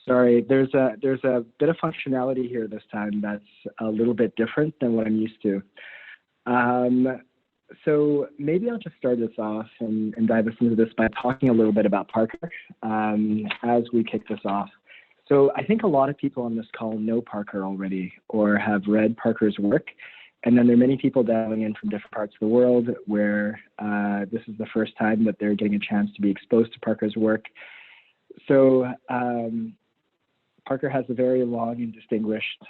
Sorry, there's a bit of functionality here this time that's a little bit different than what I'm used to. So maybe I'll just start this off and dive us into this by talking a little bit about Parker as we kick this off. So I think a lot of people on this call know Parker already or have read Parker's work. And then there are many people dialing in from different parts of the world where this is the first time that they're getting a chance to be exposed to Parker's work. So Parker has a very long and distinguished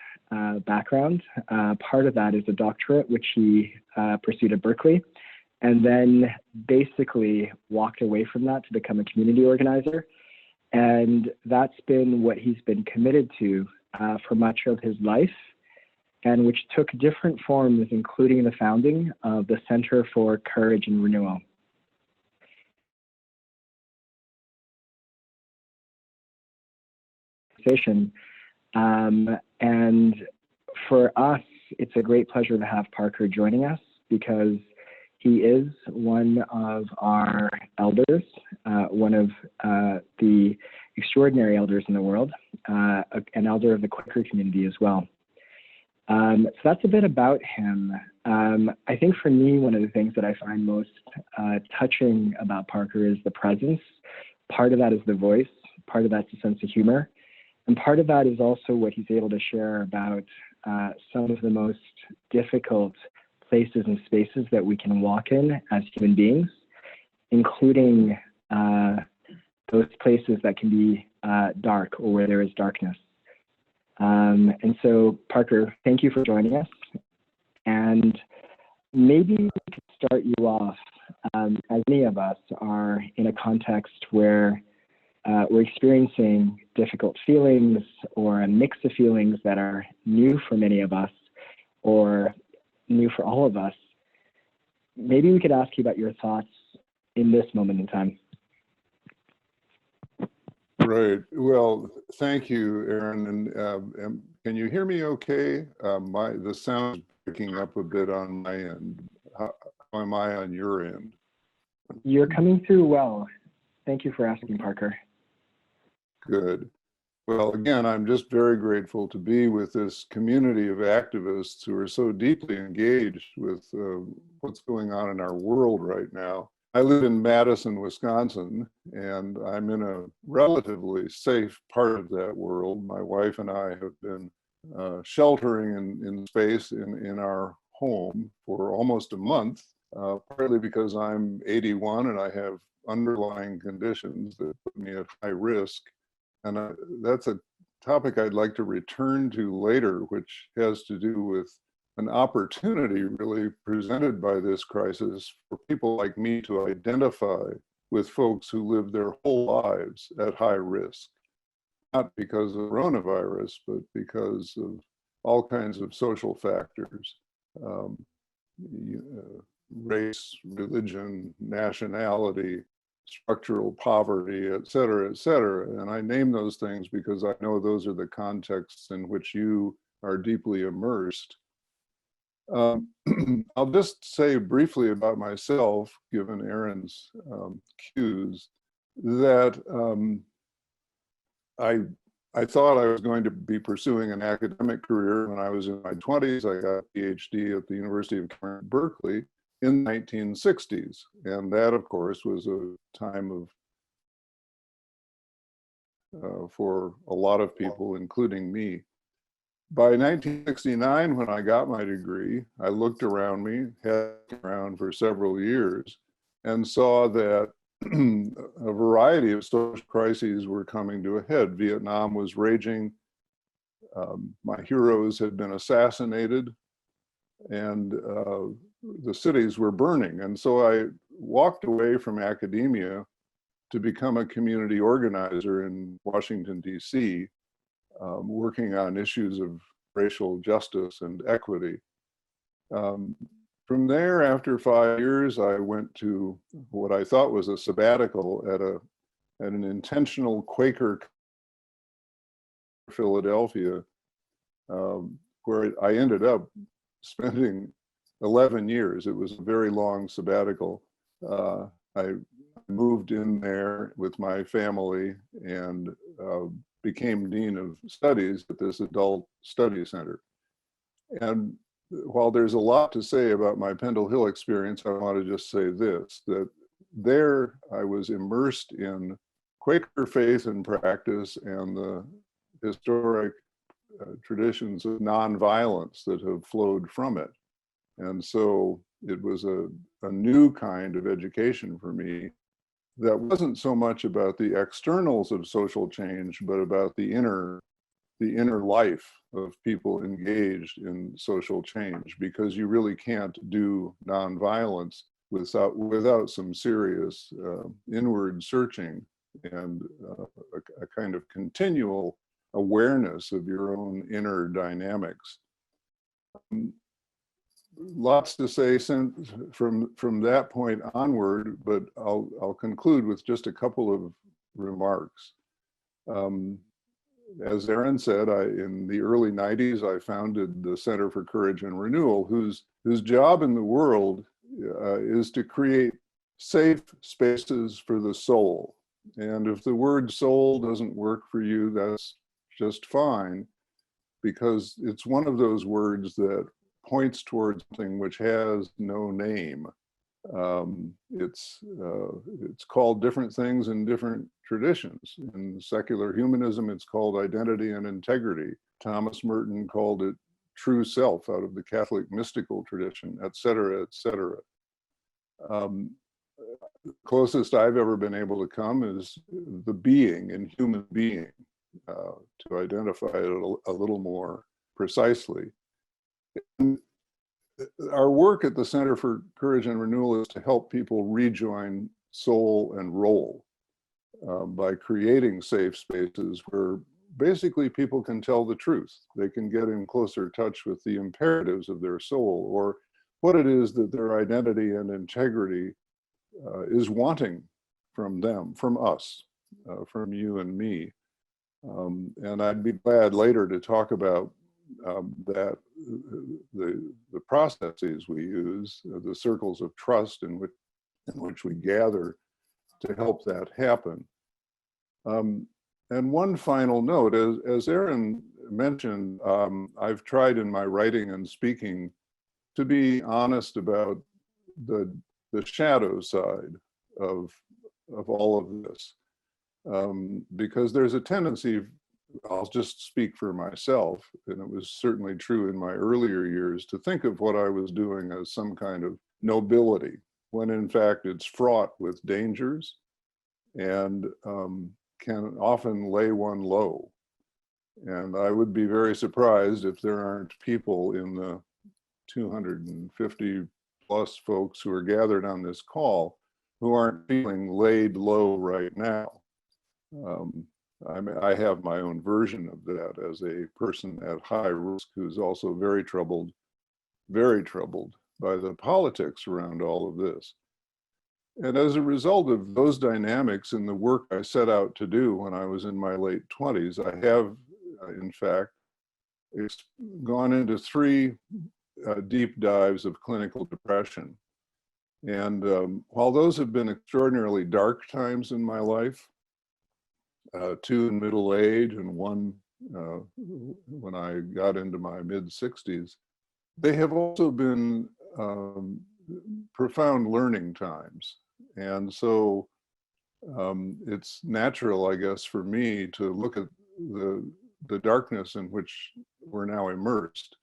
background. Part of that is a doctorate, which he pursued at Berkeley, and then basically walked away from that to become a community organizer. And that's been what he's been committed to for much of his life, and which took different forms, including the founding of the Center for Courage and Renewal. And for us, it's a great pleasure to have Parker joining us because he is one of our elders, one of the extraordinary elders in the world, an elder of the Quaker community as well. So that's a bit about him. I think for me, one of the things that I find most touching about Parker is the presence. Part of that is the voice, part of that's a sense of humor, and part of that is also what he's able to share about some of the most difficult places and spaces that we can walk in as human beings, including those places that can be dark or where there is darkness. And so, Parker, thank you for joining us. And maybe we could start you off, as many of us are in a context where we're experiencing difficult feelings or a mix of feelings that are new for many of us or new for all of us. Maybe we could ask you about your thoughts in this moment in time. Right. Well, thank you, Aaron. And can you hear me okay? The sound is picking up a bit on my end. How am I on your end? You're coming through well. Thank you for asking, Parker. Good. Well, again, I'm just very grateful to be with this community of activists who are so deeply engaged with what's going on in our world right now. I live in Madison, Wisconsin, and I'm in a relatively safe part of that world. My wife and I have been sheltering in space in our home for almost a month, partly because I'm 81 and I have underlying conditions that put me at high risk. And that's a topic I'd like to return to later, which has to do with an opportunity really presented by this crisis for people like me to identify with folks who live their whole lives at high risk, not because of coronavirus, but because of all kinds of social factors, race, religion, nationality, structural poverty, et cetera, et cetera. And I name those things because I know those are the contexts in which you are deeply immersed. I'll just say briefly about myself, given Aaron's cues, that I thought I was going to be pursuing an academic career when I was in my 20s. I got a PhD at the University of Berkeley in the 1960s. And that, of course, was a time of, for a lot of people, including me. By 1969, when I got my degree, I looked around me, had around for several years, and saw that a variety of social crises were coming to a head. Vietnam was raging. My heroes had been assassinated, and the cities were burning. And so I walked away from academia to become a community organizer in Washington, D.C., working on issues of racial justice and equity. From there, after 5 years, I went to what I thought was a sabbatical at an intentional Quaker Philadelphia, where I ended up spending 11 years. It was a very long sabbatical. I moved in there with my family and became Dean of Studies at this adult study center. And while there's a lot to say about my Pendle Hill experience, I want to just say this, that there I was immersed in Quaker faith and practice and the historic traditions of nonviolence that have flowed from it. And so it was a new kind of education for me that wasn't so much about the externals of social change, but about the inner life of people engaged in social change, because you really can't do nonviolence without some serious inward searching and a kind of continual awareness of your own inner dynamics. Lots to say from that point onward, but I'll conclude with just a couple of remarks. As Erin said, in the early 90s, I founded the Center for Courage and Renewal, whose job in the world is to create safe spaces for the soul. And if the word soul doesn't work for you, that's just fine, because it's one of those words that points towards something which has no name. It's called different things in different traditions. In secular humanism, it's called identity and integrity. Thomas Merton called it true self out of the Catholic mystical tradition, et cetera, et cetera. Closest I've ever been able to come is the being and human being, to identify it a little more precisely. And our work at the Center for Courage and Renewal is to help people rejoin soul and role by creating safe spaces where basically people can tell the truth. They can get in closer touch with the imperatives of their soul, or what it is that their identity and integrity is wanting from them, from us, from you and me. And I'd be glad later to talk about that the processes we use, the circles of trust in which we gather to help that happen. And one final note, as Erin mentioned, I've tried in my writing and speaking to be honest about the shadow side of all of this, because there's a tendency, I'll just speak for myself, and it was certainly true in my earlier years, to think of what I was doing as some kind of nobility, when in fact it's fraught with dangers and can often lay one low. And I would be very surprised if there aren't people in the 250 plus folks who are gathered on this call who aren't feeling laid low right now. I have my own version of that as a person at high risk who's also very troubled by the politics around all of this. And as a result of those dynamics and the work I set out to do when I was in my late 20s, I have, in fact, gone into 3 deep dives of clinical depression. And while those have been extraordinarily dark times in my life, 2 in middle age and 1 when I got into my mid-60s, they have also been profound learning times. And so it's natural, I guess, for me to look at the darkness in which we're now immersed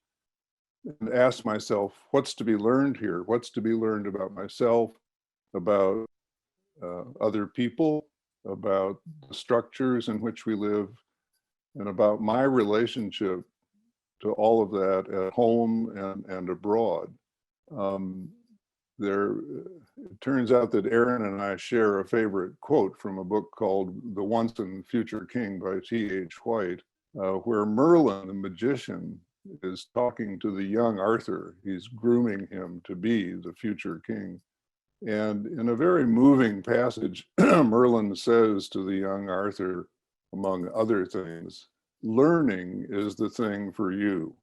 and ask myself, what's to be learned here? What's to be learned about myself, about other people, about the structures in which we live, and about my relationship to all of that at home and abroad. It turns out that Erin and I share a favorite quote from a book called The Once and Future King by T.H. White, where Merlin, the magician, is talking to the young Arthur. He's grooming him to be the future king. And in a very moving passage, Merlin says to the young Arthur, among other things, learning is the thing for you.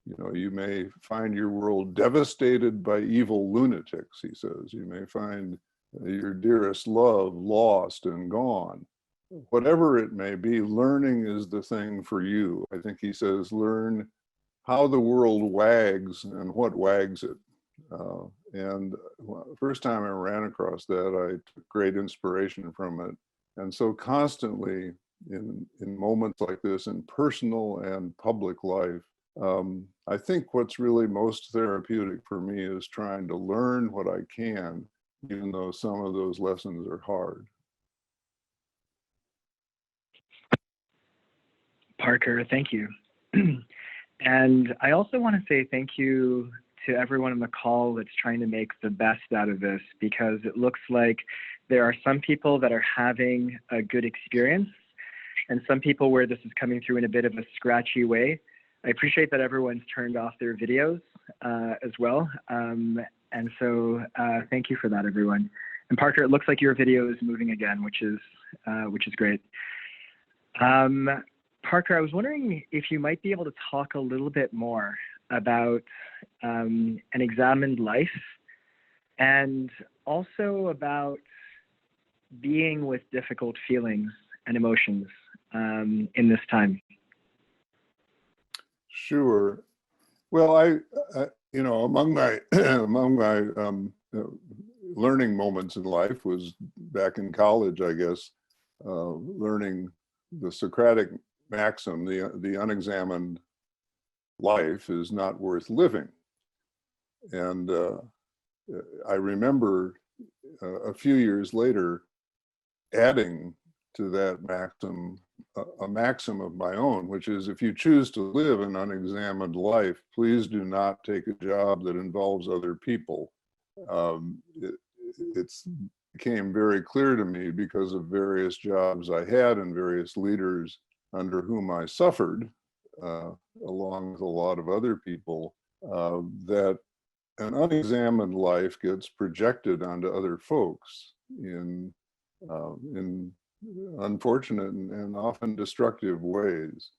You know, you may find your world devastated by evil lunatics, he says. You may find your dearest love lost and gone. whatever it may be, learning is the thing for you. I think he says, learn how the world wags and what wags it. And first time I ran across that, I took great inspiration from it. And so constantly in moments like this, in personal and public life, I think what's really most therapeutic for me is trying to learn what I can, even though some of those lessons are hard. Parker, thank you. And I also want to say thank you to everyone on the call that's trying to make the best out of this, because it looks like there are some people that are having a good experience and some people where this is coming through in a bit of a scratchy way. I appreciate that everyone's turned off their videos as well. And so thank you for that, everyone. And Parker, it looks like your video is moving again, which is great. Parker, I was wondering if you might be able to talk a little bit more about an examined life, and also about being with difficult feelings and emotions in this time. Sure. Well, I among my learning moments in life was back in college, I guess, learning the Socratic maxim, the unexamined life is not worth living. And I remember a few years later adding to that maxim a maxim of my own, which is, if you choose to live an unexamined life, please do not take a job that involves other people. It's became very clear to me, because of various jobs I had and various leaders under whom I suffered, along with a lot of other people, that an unexamined life gets projected onto other folks in unfortunate and often destructive ways.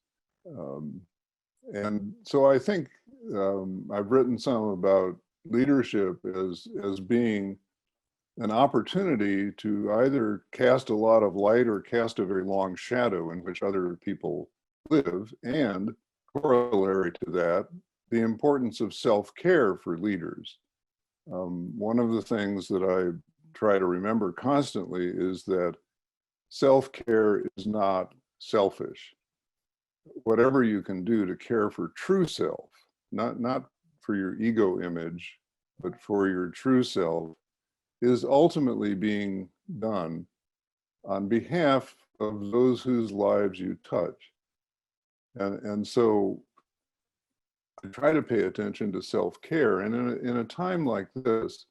And so I think I've written some about leadership as being an opportunity to either cast a lot of light or cast a very long shadow in which other people live, and corollary to that, the importance of self-care for leaders. One of the things that I try to remember constantly is that self-care is not selfish. Whatever you can do to care for true self, not for your ego image, but for your true self, is ultimately being done on behalf of those whose lives you touch. And so I try to pay attention to self-care. And in a time like this,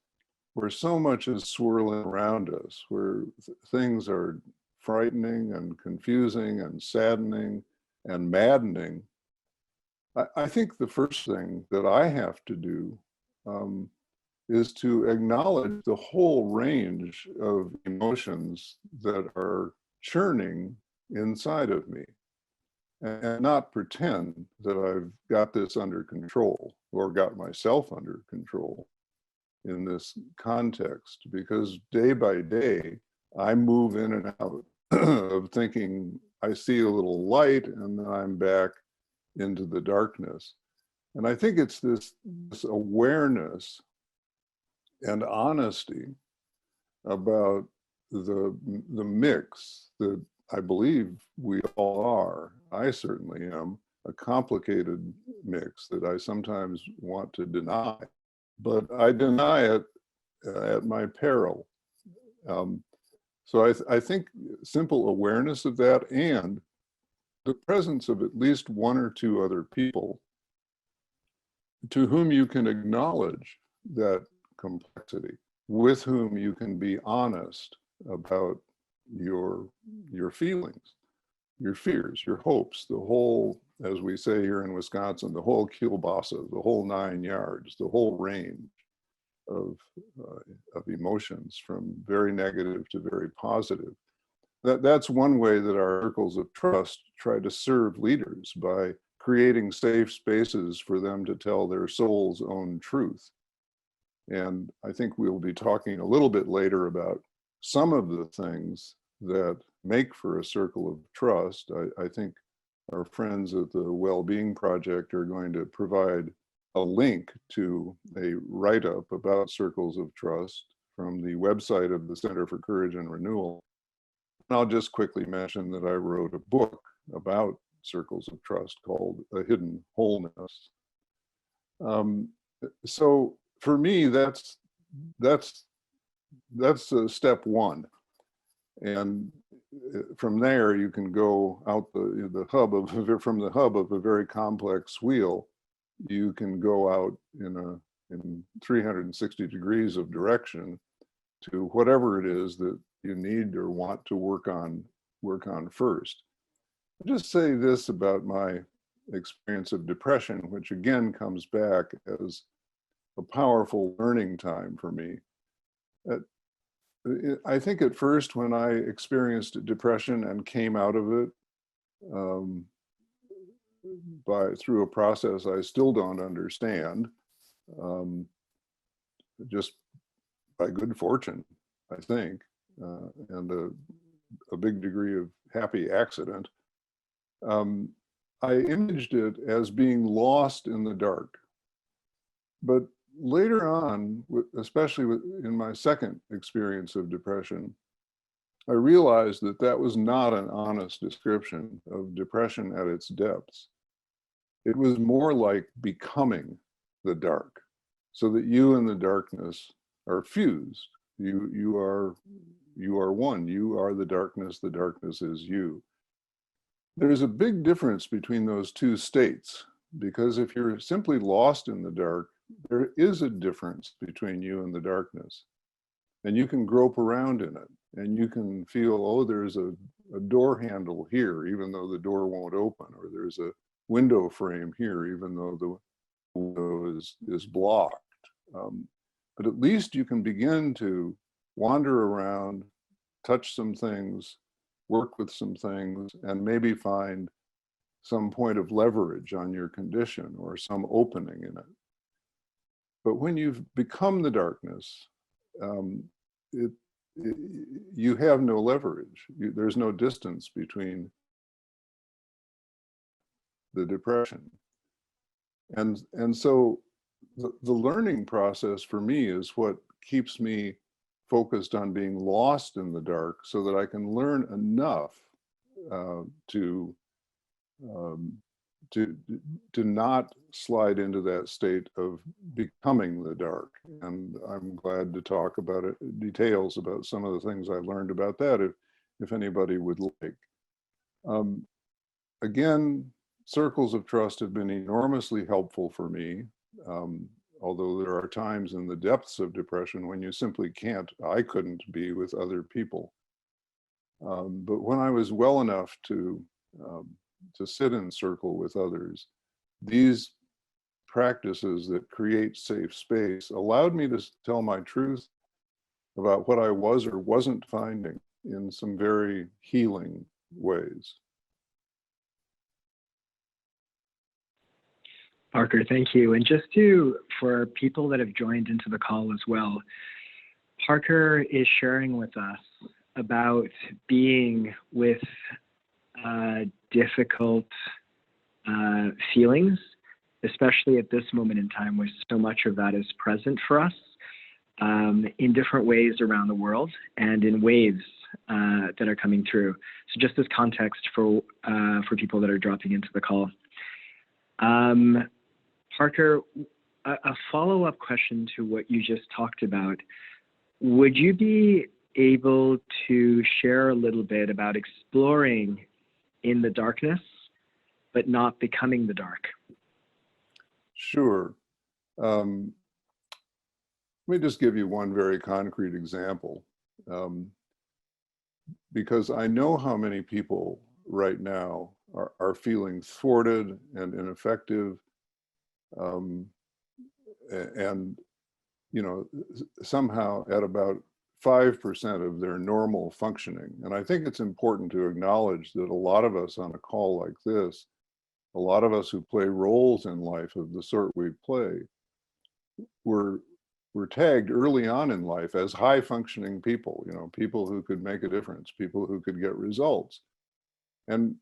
where so much is swirling around us, where things are frightening and confusing and saddening and maddening, I think the first thing that I have to do is to acknowledge the whole range of emotions that are churning inside of me, and not pretend that I've got this under control or got myself under control in this context, because day by day, I move in and out of thinking I see a little light and then I'm back into the darkness. And I think it's this awareness and honesty about the mix that I believe we all are. I certainly am, a complicated mix that I sometimes want to deny, but I deny it at my peril. So I think simple awareness of that, and the presence of at least one or two other people to whom you can acknowledge that complexity, with whom you can be honest about your feelings, your fears, your hopes, the whole, as we say here in Wisconsin, the whole kielbasa, the whole 9 yards, the whole range of emotions, from very negative to very positive. That's one way that our circles of trust try to serve leaders, by creating safe spaces for them to tell their soul's own truth. And I think we'll be talking a little bit later about some of the things that make for a circle of trust. I think our friends at the Wellbeing Project are going to provide a link to a write-up about circles of trust from the website of the Center for Courage and Renewal. And I'll just quickly mention that I wrote a book about circles of trust called A Hidden Wholeness. So for me, that's step one. And from there, you can go out from the hub of a very complex wheel. You can go out in 360 degrees of direction to whatever it is that you need or want to work on first. I'll just say this about my experience of depression, which again comes back as a powerful learning time for me. I think at first when I experienced depression and came out of it through a process I still don't understand, just by good fortune, I think, and a big degree of happy accident, I imaged it as being lost in the dark. But later on, especially in my second experience of depression, I realized that that was not an honest description of depression at its depths. It was more like becoming the dark, so that you and the darkness are fused. You are one. You are the darkness is you. There's a big difference between those two states, because if you're simply lost in the dark, there is a difference between you and the darkness. And you can grope around in it, and you can feel, oh, there's a door handle here, even though the door won't open, or there's a window frame here, even though the window is blocked. But at least you can begin to wander around, touch some things, work with some things, and maybe find some point of leverage on your condition or some opening in it. But when you've become the darkness, you have no leverage. There's no distance between the depression. And so the learning process for me is what keeps me focused on being lost in the dark, so that I can learn enough to not slide into that state of becoming the dark. And I'm glad to talk about details about some of the things I learned about that, if anybody would like. Again, circles of trust have been enormously helpful for me. Although there are times in the depths of depression when you simply I couldn't be with other people. But when I was well enough to sit in circle with others, these practices that create safe space allowed me to tell my truth about what I was or wasn't finding in some very healing ways. Parker, thank you. And just for people that have joined into the call as well, Parker is sharing with us about being with difficult feelings, especially at this moment in time where so much of that is present for us in different ways around the world and in waves that are coming through. So just as context for people that are dropping into the call. Parker, a follow-up question to what you just talked about. Would you be able to share a little bit about exploring in the darkness, but not becoming the dark? Sure. Let me just give you one very concrete example, because I know how many people right now are feeling thwarted and ineffective, and somehow at about 5% of their normal functioning. And I think it's important to acknowledge that a lot of us on a call like this, a lot of us who play roles in life of the sort we play, we're were tagged early on in life as high functioning people, people who could make a difference, people who could get results. And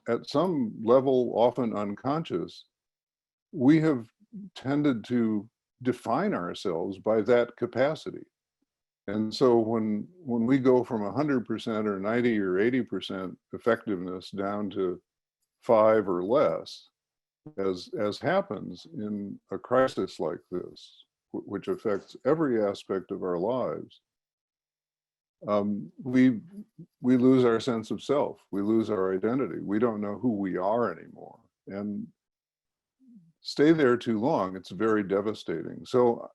at some level, often unconscious, we have tended to define ourselves by that capacity. And so when we go from 100% or 90 or 80% effectiveness down to 5 or less, as happens in a crisis like this, which affects every aspect of our lives, we lose our sense of self. We lose our identity. We don't know who we are anymore. And stay there too long, it's very devastating. So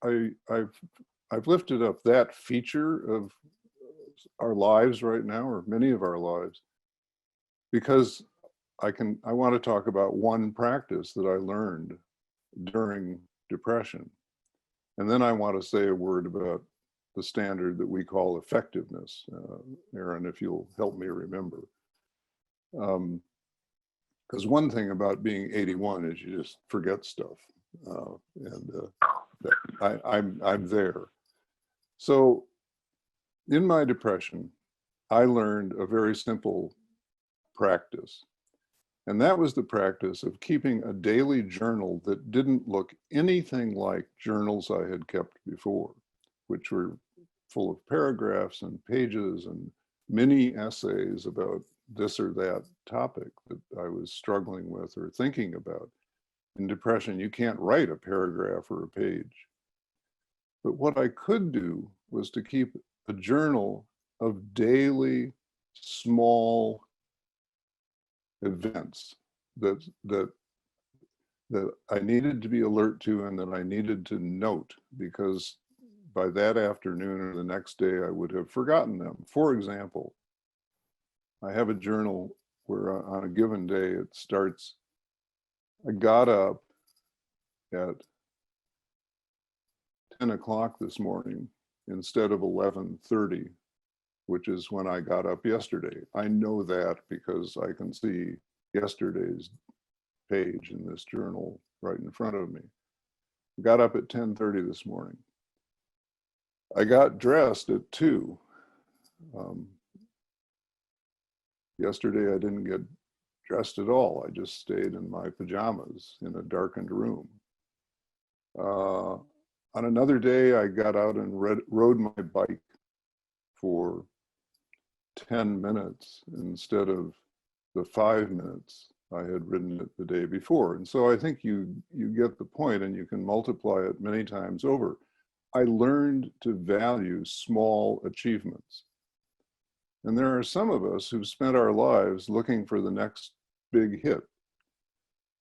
I've lifted up that feature of our lives right now, or many of our lives, because I want to talk about one practice that I learned during depression. And then I want to say a word about the standard that we call effectiveness, Aaron, if you'll help me remember. Because one thing about being 81 is you just forget stuff, I'm there. So in my depression, I learned a very simple practice. And that was the practice of keeping a daily journal that didn't look anything like journals I had kept before, which were full of paragraphs and pages and mini essays about this or that topic that I was struggling with or thinking about. In depression, you can't write a paragraph or a page. But what I could do was to keep a journal of daily small events that I needed to be alert to and that I needed to note, because by that afternoon or the next day I would have forgotten them. For example, I have a journal where on a given day it starts, I got up at 10 o'clock this morning instead of 11:30, which is when I got up yesterday. I know that because I can see yesterday's page in this journal right in front of me. I got up at 10:30 this morning. I got dressed at 2. Yesterday I didn't get dressed at all. I just stayed in my pajamas in a darkened room. On another day, I got out and rode my bike for 10 minutes instead of the 5 minutes I had ridden it the day before. And so I think you get the point, and you can multiply it many times over. I learned to value small achievements. And there are some of us who've spent our lives looking for the next big hit,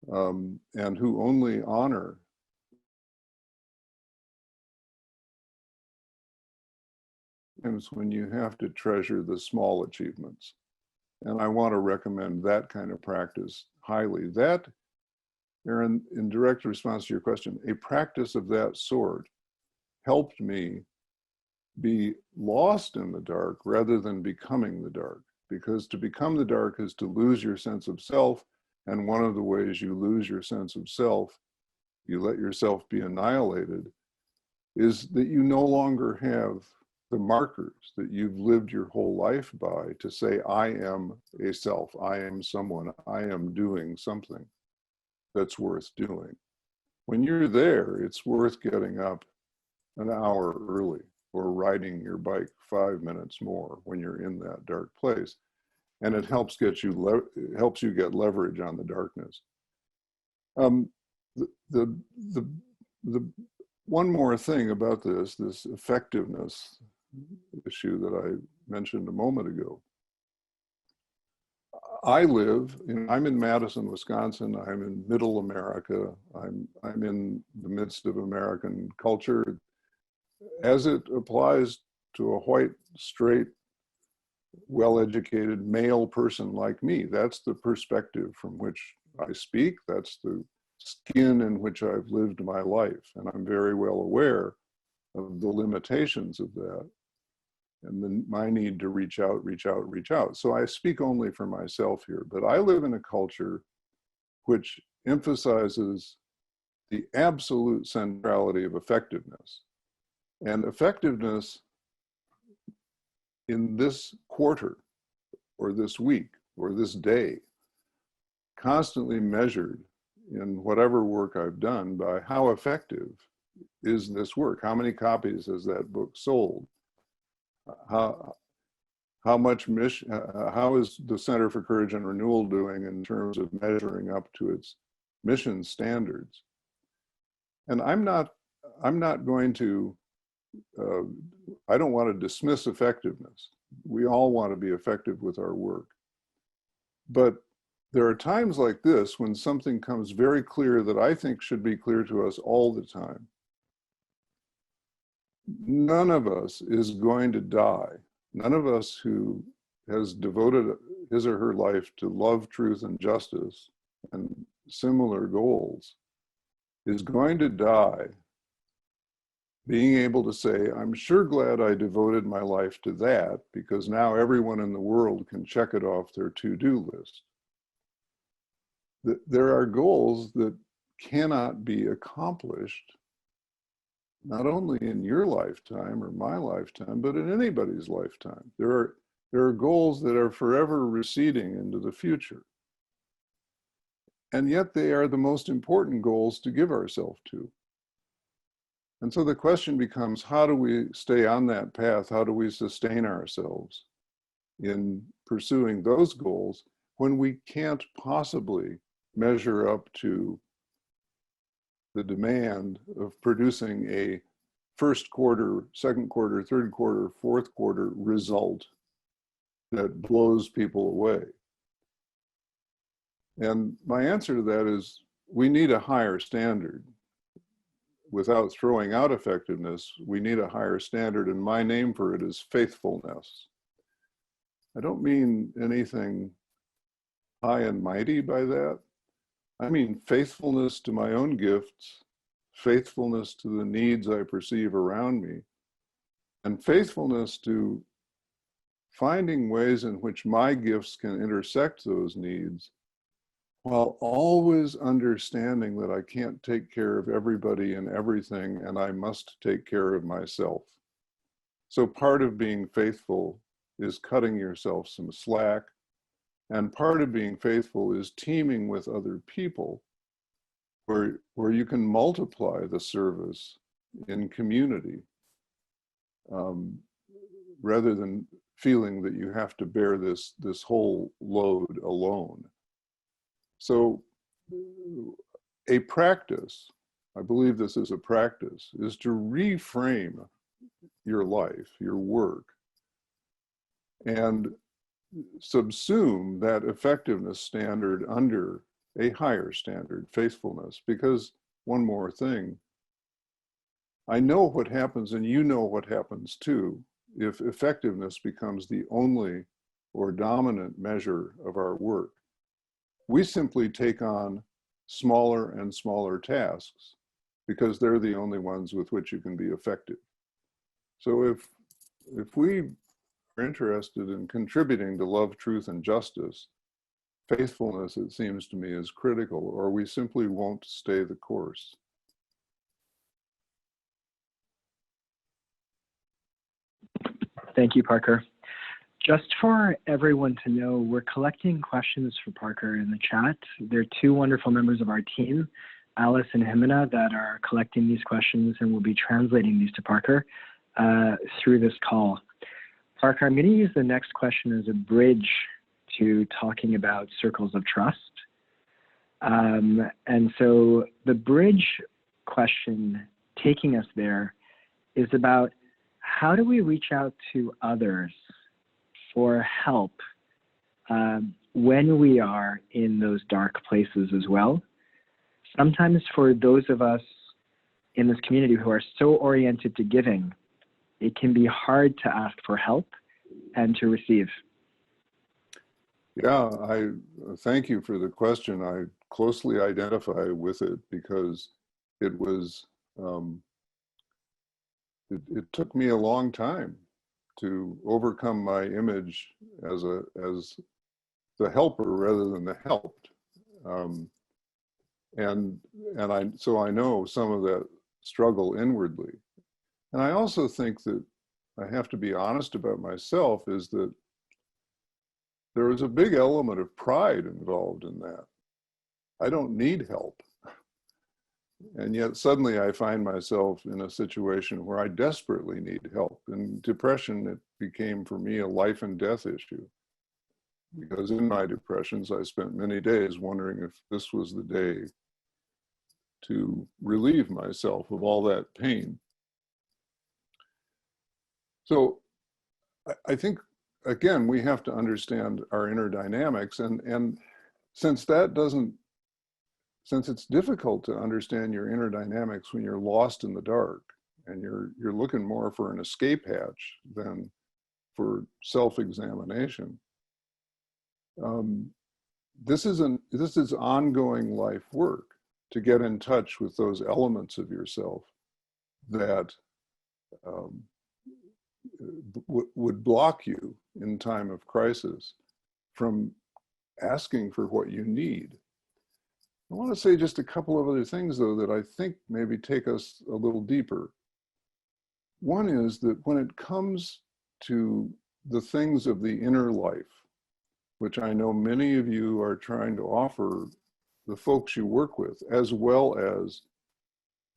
and who only honor times when you have to treasure the small achievements. And I want to recommend that kind of practice highly. That, Aaron, in direct response to your question, a practice of that sort helped me be lost in the dark rather than becoming the dark. Because to become the dark is to lose your sense of self. And one of the ways you lose your sense of self, you let yourself be annihilated, is that you no longer have the markers that you've lived your whole life by to say, I am a self, I am someone, I am doing something that's worth doing. When you're there, it's worth getting up an hour early or riding your bike 5 minutes more when you're in that dark place. And it helps get you helps you get leverage on the darkness. The one more thing about this effectiveness issue that I mentioned a moment ago. I'm in Madison, Wisconsin. I'm in middle America. I'm in the midst of American culture as it applies to a white, straight, well-educated male person like me. That's the perspective from which I speak. That's the skin in which I've lived my life. And I'm very well aware of the limitations of that and then my need to reach out. So I speak only for myself here, but I live in a culture which emphasizes the absolute centrality of effectiveness. And effectiveness in this quarter or this week or this day, constantly measured in whatever work I've done by how effective is this work? How many copies has that book sold? How much mission, how is the Center for Courage and Renewal doing in terms of measuring up to its mission standards? And I'm not going to, I don't want to dismiss effectiveness. We all want to be effective with our work. But there are times like this when something comes very clear that I think should be clear to us all the time. None of us is going to die. None of us who has devoted his or her life to love, truth, and justice and similar goals is going to die being able to say, I'm sure glad I devoted my life to that, because now everyone in the world can check it off their to-do list. There are goals that cannot be accomplished, not only in your lifetime or my lifetime, but in anybody's lifetime. There are goals that are forever receding into the future. And yet they are the most important goals to give ourselves to. And so the question becomes, how do we stay on that path? How do we sustain ourselves in pursuing those goals when we can't possibly measure up to the demand of producing a first quarter, second quarter, third quarter, fourth quarter result that blows people away? And my answer to that is, we need a higher standard. Without throwing out effectiveness, we need a higher standard, and my name for it is faithfulness. I don't mean anything high and mighty by that. I mean faithfulness to my own gifts, faithfulness to the needs I perceive around me, and faithfulness to finding ways in which my gifts can intersect those needs, while always understanding that I can't take care of everybody and everything, and I must take care of myself. So part of being faithful is cutting yourself some slack, and part of being faithful is teaming with other people where you can multiply the service in community, rather than feeling that you have to bear this whole load alone. So a practice, I believe this is a practice, is to reframe your life, your work, and subsume that effectiveness standard under a higher standard, faithfulness. Because one more thing, I know what happens, and you know what happens too, if effectiveness becomes the only or dominant measure of our work. We simply take on smaller and smaller tasks because they're the only ones with which you can be effective. So if we are interested in contributing to love, truth, and justice, faithfulness, it seems to me, is critical, or we simply won't stay the course. Thank you, Parker. Just for everyone to know, we're collecting questions for Parker in the chat. There are two wonderful members of our team, Alice and Jimena, that are collecting these questions, and will be translating these to Parker through this call. Parker, I'm going to use the next question as a bridge to talking about circles of trust. And so the bridge question taking us there is about, how do we reach out to others for help when we are in those dark places as well? Sometimes for those of us in this community who are so oriented to giving, it can be hard to ask for help and to receive. Yeah, I thank you for the question. I closely identify with it because it was, it took me a long time to overcome my image as the helper rather than the helped. And so I know some of that struggle inwardly. And I also think that I have to be honest about myself, is that there was a big element of pride involved in that. I don't need help. And yet suddenly I find myself in a situation where I desperately need help. In depression, it became for me a life and death issue. Because in my depressions, I spent many days wondering if this was the day to relieve myself of all that pain. So I think, again, we have to understand our inner dynamics. And since it's difficult to understand your inner dynamics when you're lost in the dark and you're looking more for an escape hatch than for self-examination, this is ongoing life work to get in touch with those elements of yourself that would block you in time of crisis from asking for what you need. I want to say just a couple of other things, though, that I think maybe take us a little deeper. One is that when it comes to the things of the inner life, which I know many of you are trying to offer the folks you work with, as well as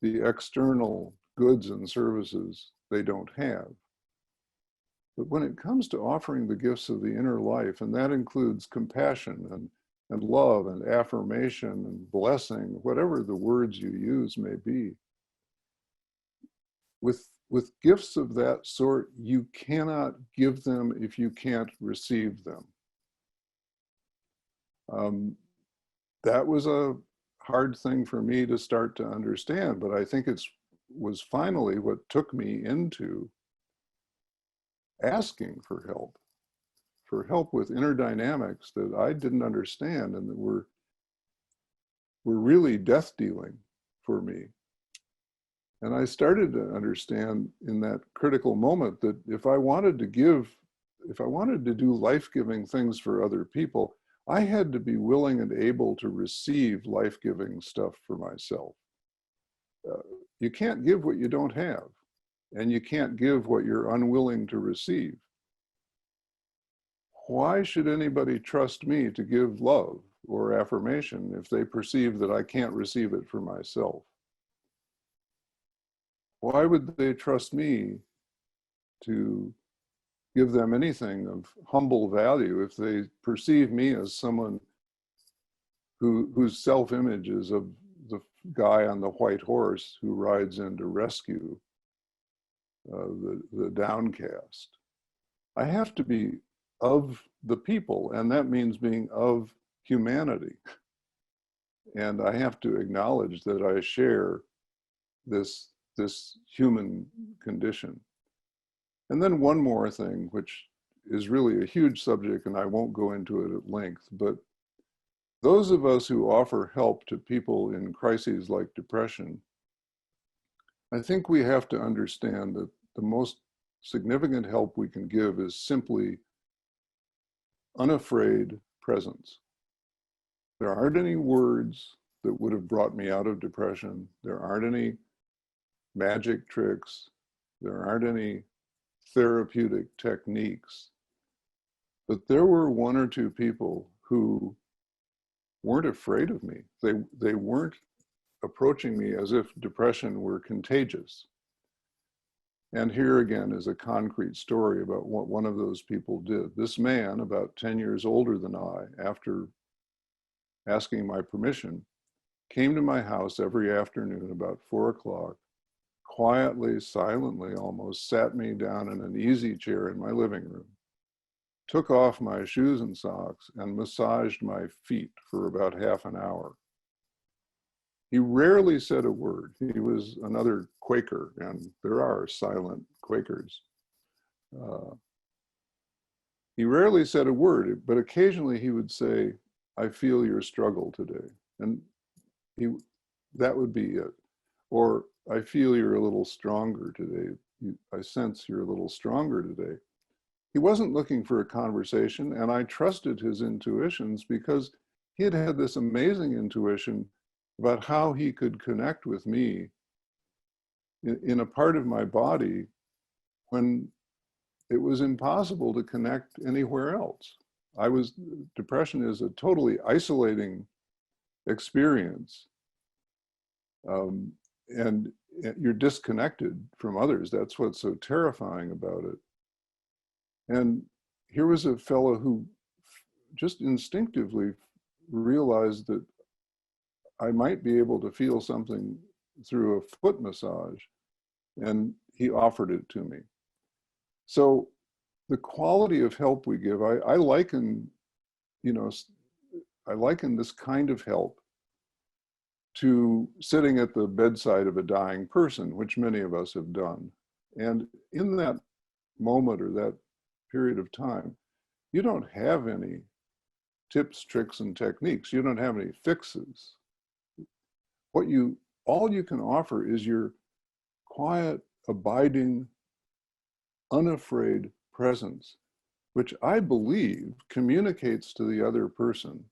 the external goods and services they don't have. But when it comes to offering the gifts of the inner life, and that includes compassion and love and affirmation and blessing, whatever the words you use may be, with gifts of that sort, you cannot give them if you can't receive them. That was a hard thing for me to start to understand, but I think it was finally what took me into asking for help with inner dynamics that I didn't understand and that were really death dealing for me. And I started to understand in that critical moment that if I wanted to do life-giving things for other people, I had to be willing and able to receive life-giving stuff for myself. You can't give what you don't have, and you can't give what you're unwilling to receive. Why should anybody trust me to give love or affirmation if they perceive that I can't receive it for myself? Why would they trust me to give them anything of humble value if they perceive me as someone whose self-image is of the guy on the white horse who rides in to rescue the downcast? I have to be of the people, and that means being of humanity. And I have to acknowledge that I share this human condition. And then one more thing, which is really a huge subject, and I won't go into it at length, but those of us who offer help to people in crises like depression, I think we have to understand that the most significant help we can give is simply unafraid presence. There aren't any words that would have brought me out of depression. There aren't any magic tricks. There aren't any therapeutic techniques. But there were one or two people who weren't afraid of me. They weren't approaching me as if depression were contagious. And here again is a concrete story about what one of those people did. This man, about 10 years older than I, after asking my permission, came to my house every afternoon about 4 o'clock, quietly, silently almost, sat me down in an easy chair in my living room, took off my shoes and socks, and massaged my feet for about half an hour. He rarely said a word. He was another Quaker, and there are silent Quakers. He rarely said a word, but occasionally he would say, "I feel your struggle today." And that would be it. Or, "I feel you're a little stronger today. I sense you're a little stronger today." He wasn't looking for a conversation, and I trusted his intuitions because he had had this amazing intuition about how he could connect with me in a part of my body when it was impossible to connect anywhere else. Depression is a totally isolating experience. And you're disconnected from others. That's what's so terrifying about it. And here was a fellow who just instinctively realized that I might be able to feel something through a foot massage, and he offered it to me. So the quality of help we give, I liken, I liken this kind of help to sitting at the bedside of a dying person, which many of us have done. And in that moment or that period of time, you don't have any tips, tricks, and techniques. You don't have any fixes. All you can offer is your quiet, abiding, unafraid presence, which I believe communicates to the other person.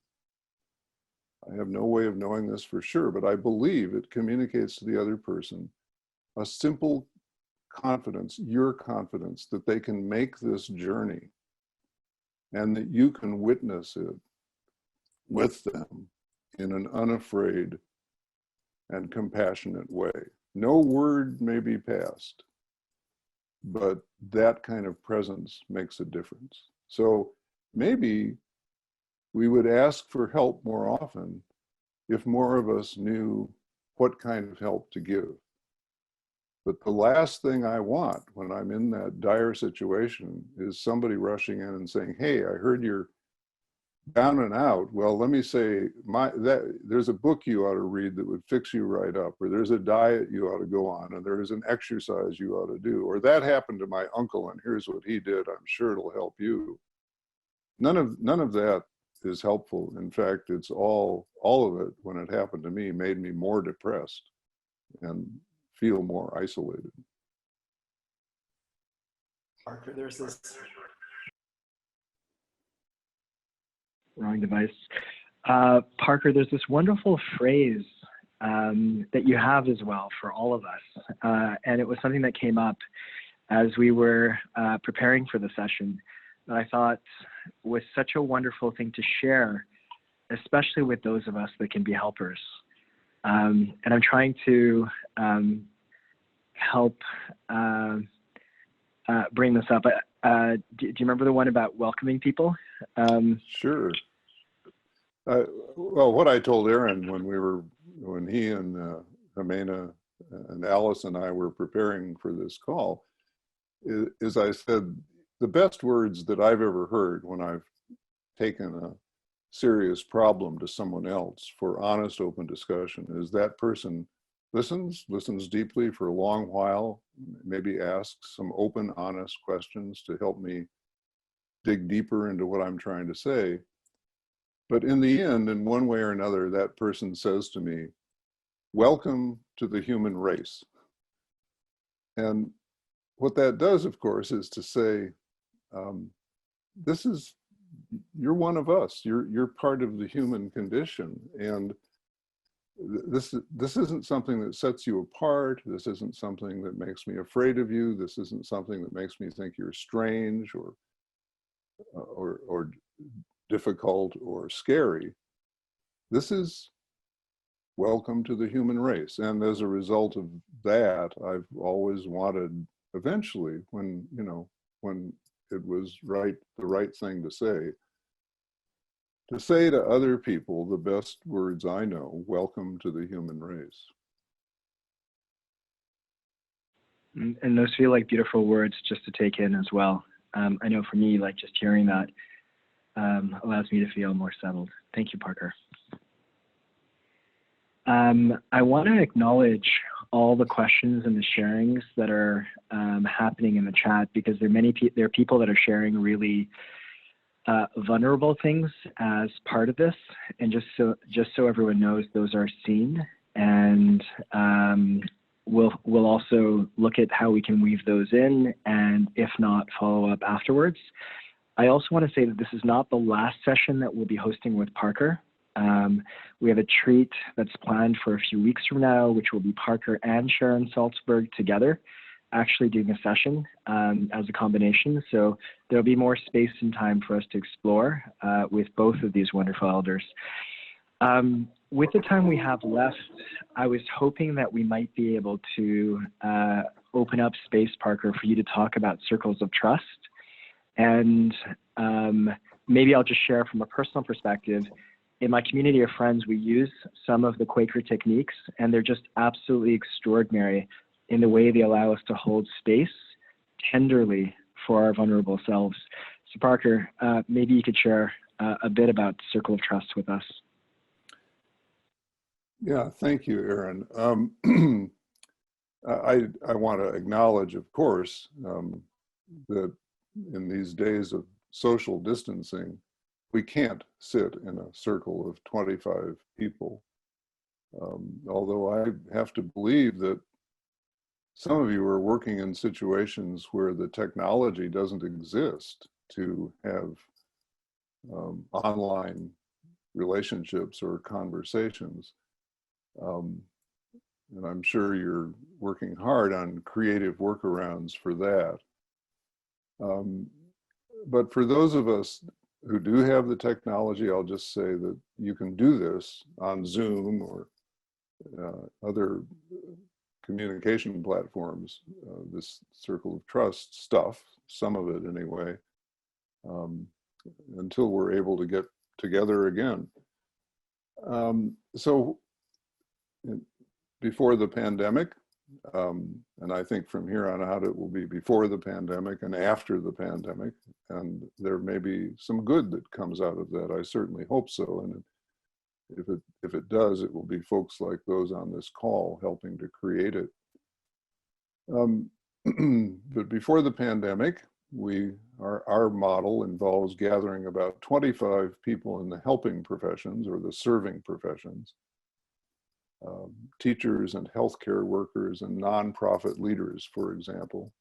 I have no way of knowing this for sure, but I believe it communicates to the other person a simple confidence, your confidence, that they can make this journey and that you can witness it with them in an unafraid and compassionate way. No word may be passed, but that kind of presence makes a difference. So maybe we would ask for help more often if more of us knew what kind of help to give. But the last thing I want when I'm in that dire situation is somebody rushing in and saying, hey, I heard you're down and out. Well, let me say, there's a book you ought to read that would fix you right up, or there's a diet you ought to go on, and there's an exercise you ought to do, or that happened to my uncle and here's what he did. I'm sure it'll help you. None of that is helpful. In fact, it's all of it, when it happened to me, made me more depressed and feel more isolated. Parker, there's this... Wrong device. Parker, there's this wonderful phrase that you have as well for all of us. And it was something that came up as we were preparing for the session that I thought was such a wonderful thing to share, especially with those of us that can be helpers. And I'm trying to help bring this up. Do you remember the one about welcoming people? Sure. Well, what I told Aaron when he and Jimena and Alice and I were preparing for this call is I said, the best words that I've ever heard when I've taken a serious problem to someone else for honest, open discussion is that person listens deeply for a long while, maybe asks some open, honest questions to help me dig deeper into what I'm trying to say. But in the end, in one way or another, that person says to me, welcome to the human race. And what that does, of course, is to say, you're one of us. You're part of the human condition, and this isn't something that sets you apart. This isn't something that makes me afraid of you. This isn't something that makes me think you're strange or difficult or scary. This is welcome to the human race, and as a result of that, I've always wanted, eventually, when it was the right thing to say to other people the best words I know, welcome to the human race. And those feel like beautiful words just to take in as well. I know for me, like just hearing that allows me to feel more settled. Thank you, Parker. I want to acknowledge all the questions and the sharings that are happening in the chat, because there are people that are sharing really vulnerable things as part of this, and just so everyone knows, those are seen, and we'll also look at how we can weave those in, and if not, follow up afterwards. I also want to say that this is not the last session that we'll be hosting with Parker. We have a treat that's planned for a few weeks from now, which will be Parker and Sharon Salzberg together, actually doing a session as a combination. So there'll be more space and time for us to explore with both of these wonderful elders. With the time we have left, I was hoping that we might be able to open up space, Parker, for you to talk about circles of trust. And maybe I'll just share from a personal perspective. In my community of friends, we use some of the Quaker techniques, and they're just absolutely extraordinary in the way they allow us to hold space tenderly for our vulnerable selves. So Parker, maybe you could share a bit about Circle of Trust with us. Yeah, thank you, Aaron. I want to acknowledge, of course, that in these days of social distancing, we can't sit in a circle of 25 people. Although I have to believe that some of you are working in situations where the technology doesn't exist to have online relationships or conversations. And I'm sure you're working hard on creative workarounds for that. But for those of us who do have the technology, I'll just say that you can do this on Zoom or other communication platforms, this Circle of Trust stuff, some of it anyway, until we're able to get together again. So before the pandemic, and I think from here on out it will be before the pandemic and after the pandemic, and there may be some good that comes out of that. I certainly hope so, and if it does, it will be folks like those on this call helping to create it. But before the pandemic, our model involves gathering about 25 people in the helping professions or the serving professions, teachers and healthcare workers and nonprofit leaders, for example.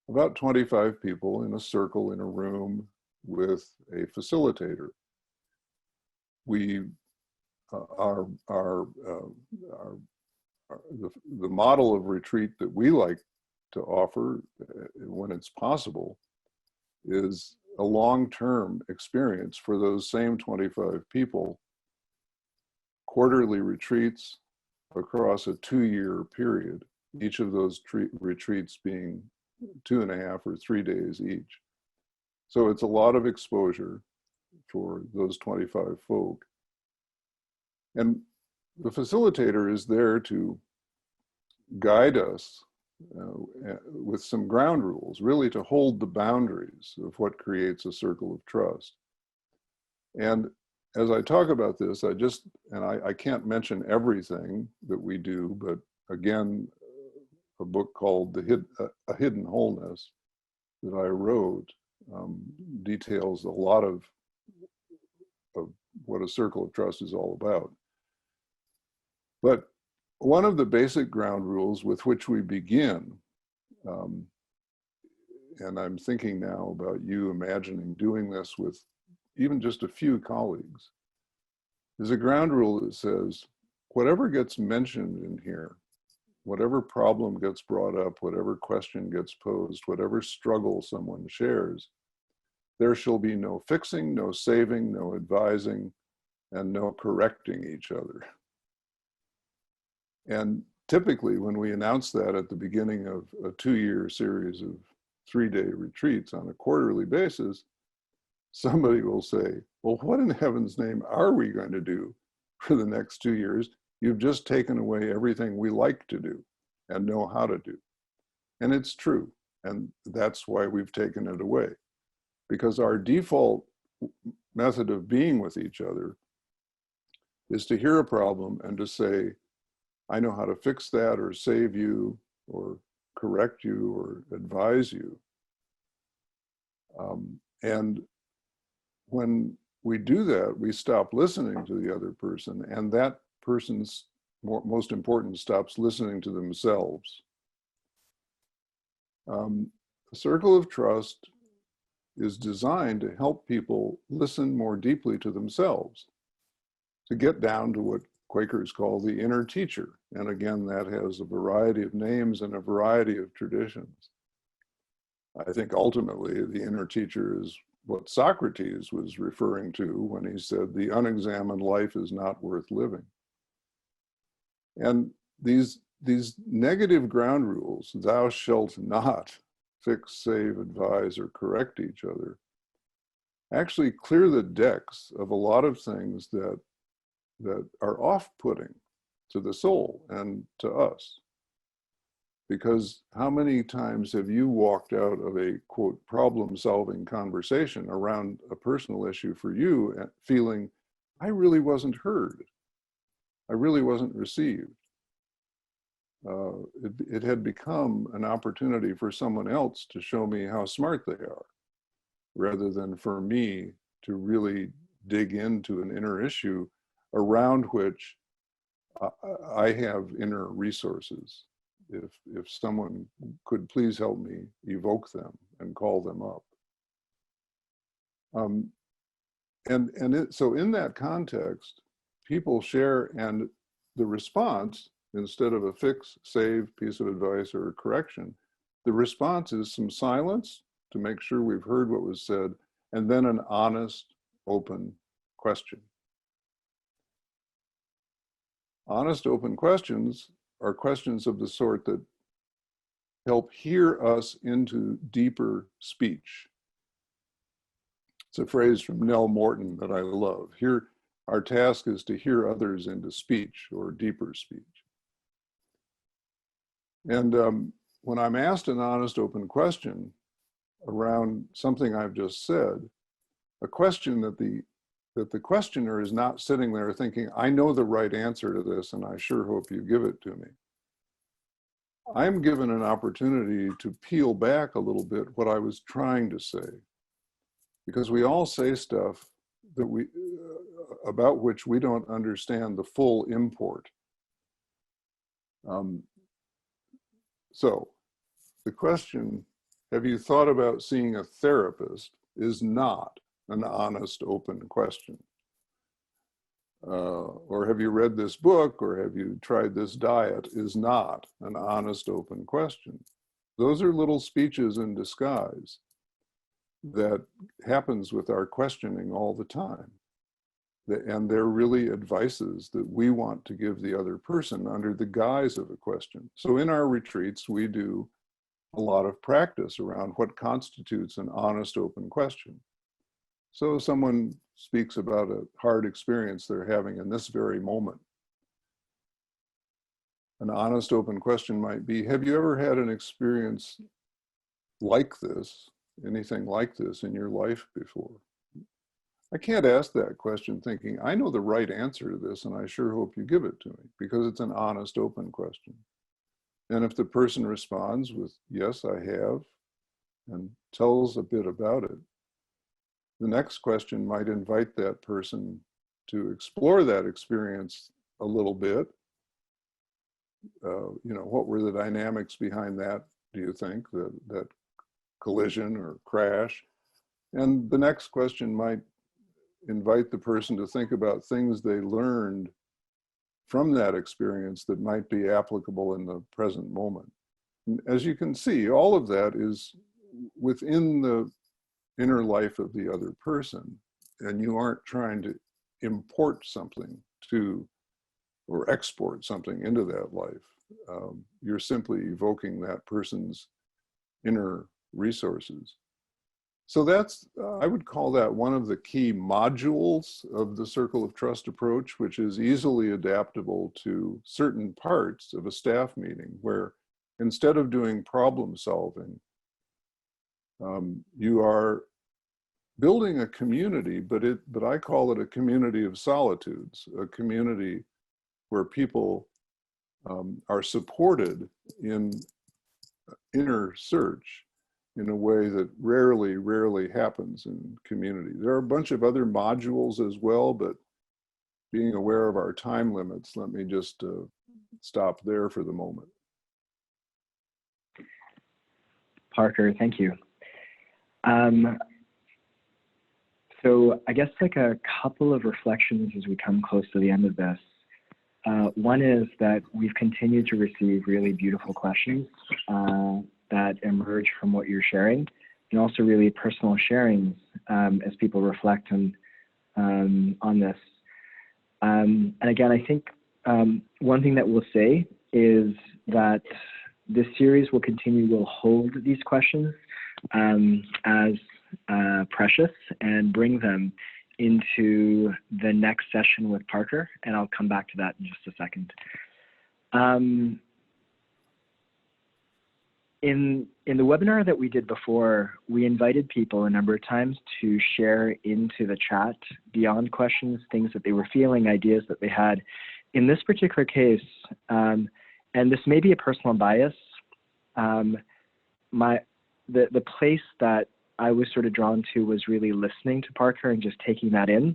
About 25 people in a circle in a room with a facilitator. The model of retreat that we like to offer when it's possible is a long-term experience for those same 25 people, quarterly retreats across a 2-year period, each of those retreats being 2.5 or 3 days each. So it's a lot of exposure for those 25 folk. And the facilitator is there to guide us with some ground rules, really to hold the boundaries of what creates a circle of trust. And as I talk about this, I can't mention everything that we do, but again, a book called A Hidden Wholeness that I wrote details a lot of what a circle of trust is all about. But one of the basic ground rules with which we begin, and I'm thinking now about you imagining doing this with even just a few colleagues, is a ground rule that says, whatever gets mentioned in here, whatever problem gets brought up, whatever question gets posed, whatever struggle someone shares, there shall be no fixing, no saving, no advising, and no correcting each other. And typically when we announce that at the beginning of a 2-year series of 3-day retreats on a quarterly basis, somebody will say, well, what in heaven's name are we going to do for the next 2 years? You've just taken away everything we like to do and know how to do. And it's true. And that's why we've taken it away. Because our default method of being with each other is to hear a problem and to say, I know how to fix that or save you or correct you or advise you. And when we do that, we stop listening to the other person, and that person's most important stops listening to themselves. A circle of trust is designed to help people listen more deeply to themselves. to get down to what Quakers call the inner teacher. And again, that has a variety of names and a variety of traditions. I think ultimately the inner teacher is what Socrates was referring to when he said, the unexamined life is not worth living. And these negative ground rules, thou shalt not fix, save, advise, or correct each other, actually clear the decks of a lot of things that are off-putting to the soul and to us. Because how many times have you walked out of a, quote, problem-solving conversation around a personal issue for you and feeling, I really wasn't heard. I really wasn't received. It had become an opportunity for someone else to show me how smart they are, rather than for me to really dig into an inner issue around which I have inner resources. If someone could please help me evoke them and call them up. So in that context, people share, and the response, instead of a fix, save, piece of advice, or a correction, the response is some silence to make sure we've heard what was said, and then an honest, open question. Honest, open questions are questions of the sort that help hear us into deeper speech. It's a phrase from Nell Morton that I love. Here, our task is to hear others into speech or deeper speech. And when I'm asked an honest, open question around something I've just said, a question that the questioner is not sitting there thinking, I know the right answer to this, and I sure hope you give it to me. I'm given an opportunity to peel back a little bit what I was trying to say, because we all say stuff that about which we don't understand the full import. So the question, have you thought about seeing a therapist, is not an honest, open question. Or have you read this book, or have you tried this diet, is not an honest, open question. Those are little speeches in disguise that happens with our questioning all the time. And they're really advices that we want to give the other person under the guise of a question. So in our retreats, we do a lot of practice around what constitutes an honest, open question. So someone speaks about a hard experience they're having in this very moment. An honest, open question might be, have you ever had an experience like this, anything like this in your life before? I can't ask that question thinking, I know the right answer to this, and I sure hope you give it to me, because it's an honest, open question. And if the person responds with, yes, I have, and tells a bit about it, the next question might invite that person to explore that experience a little bit. What were the dynamics behind that, do you think, that collision or crash? And the next question might invite the person to think about things they learned from that experience that might be applicable in the present moment. And as you can see, all of that is within the inner life of the other person, and you aren't trying to import something to or export something into that life. You're simply evoking that person's inner resources. So that's, I would call that one of the key modules of the Circle of Trust approach, which is easily adaptable to certain parts of a staff meeting, where instead of doing problem solving, you are building a community, but I call it a community of solitudes, a community where people are supported in inner search in a way that rarely happens in community. There are a bunch of other modules as well, but being aware of our time limits, let me just stop there for the moment. Parker, thank you. So I guess like a couple of reflections as we come close to the end of this. One is that we've continued to receive really beautiful questions that emerge from what you're sharing, and also really personal sharings as people reflect on this. And again, I think one thing that we'll say is that this series will continue, will hold these questions as precious and bring them into the next session with Parker, and I'll come back to that in just a second. In the webinar that we did before, we invited people a number of times to share into the chat beyond questions, things that they were feeling, ideas that they had. In this particular case, and this may be a personal bias, the place that I was sort of drawn to was really listening to Parker and just taking that in.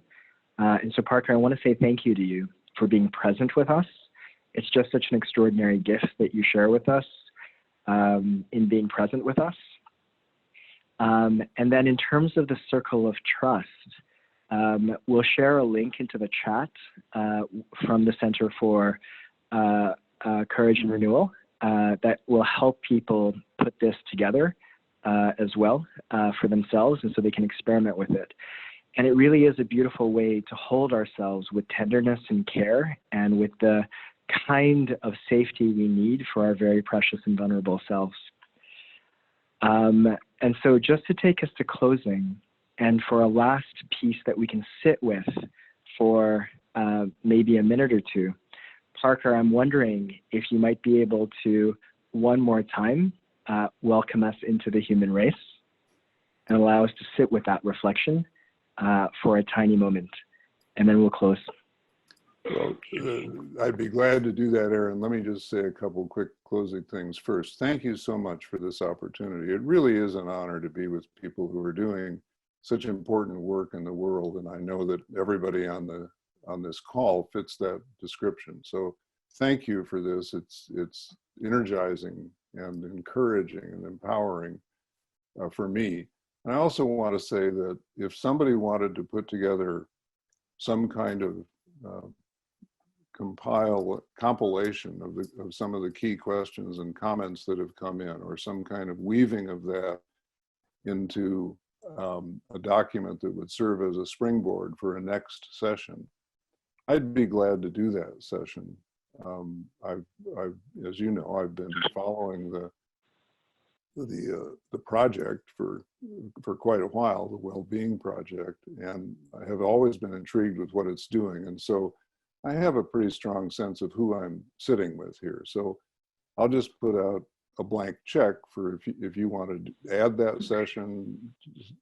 And so Parker, I want to say thank you to you for being present with us. It's just such an extraordinary gift that you share with us in being present with us. And then in terms of the circle of trust, we'll share a link into the chat from the Center for Courage and Renewal that will help people put this together as well for themselves, and so they can experiment with it. And it really is a beautiful way to hold ourselves with tenderness and care and with the kind of safety we need for our very precious and vulnerable selves. And so just to take us to closing, and for a last piece that we can sit with for maybe a minute or two, Parker, I'm wondering if you might be able to, one more time, welcome us into the human race and allow us to sit with that reflection for a tiny moment, and then we'll close. Well, I'd be glad to do that, Aaron. Let me just say a couple quick closing things first. Thank you so much for this opportunity. It really is an honor to be with people who are doing such important work in the world, and I know that everybody on this call fits that description. So thank you for this. It's energizing and encouraging and empowering for me. And I also want to say that if somebody wanted to put together some kind of compilation of some of the key questions and comments that have come in, or some kind of weaving of that into a document that would serve as a springboard for a next session, I'd be glad to do that session. I've, as you know, I've been following the project for quite a while, the Wellbeing project, and I have always been intrigued with what it's doing. And so I have a pretty strong sense of who I'm sitting with here. So I'll just put out a blank check for if you want to add that session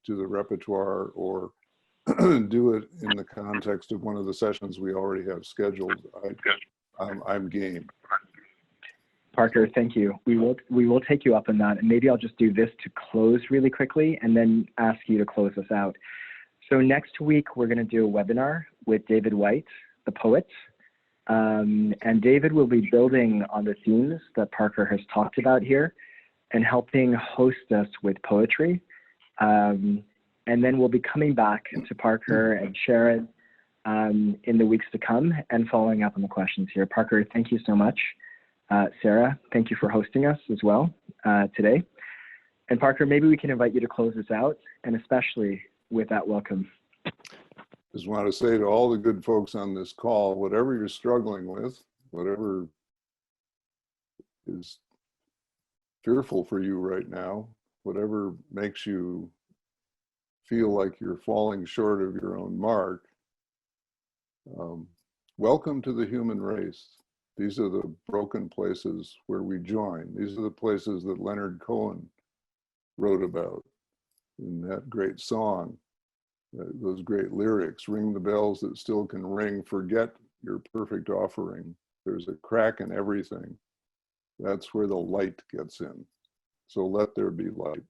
to the repertoire, or do it in the context of one of the sessions we already have scheduled. I'm game. Parker, thank you. We will take you up on that, and maybe I'll just do this to close really quickly and then ask you to close us out. So next week, we're going to do a webinar with David White, the poet, and David will be building on the themes that Parker has talked about here and helping host us with poetry. And then we'll be coming back to Parker and Sharon in the weeks to come and following up on the questions here. Parker, thank you so much. Sarah, thank you for hosting us as well today. And Parker, maybe we can invite you to close us out, and especially with that welcome. Just want to say to all the good folks on this call, whatever you're struggling with, whatever is fearful for you right now, whatever makes you feel like you're falling short of your own mark, welcome to the human race. These are the broken places where we join. These are the places that Leonard Cohen wrote about in that great song, those great lyrics: ring the bells that still can ring, forget your perfect offering. There's a crack in everything. That's where the light gets in. So let there be light.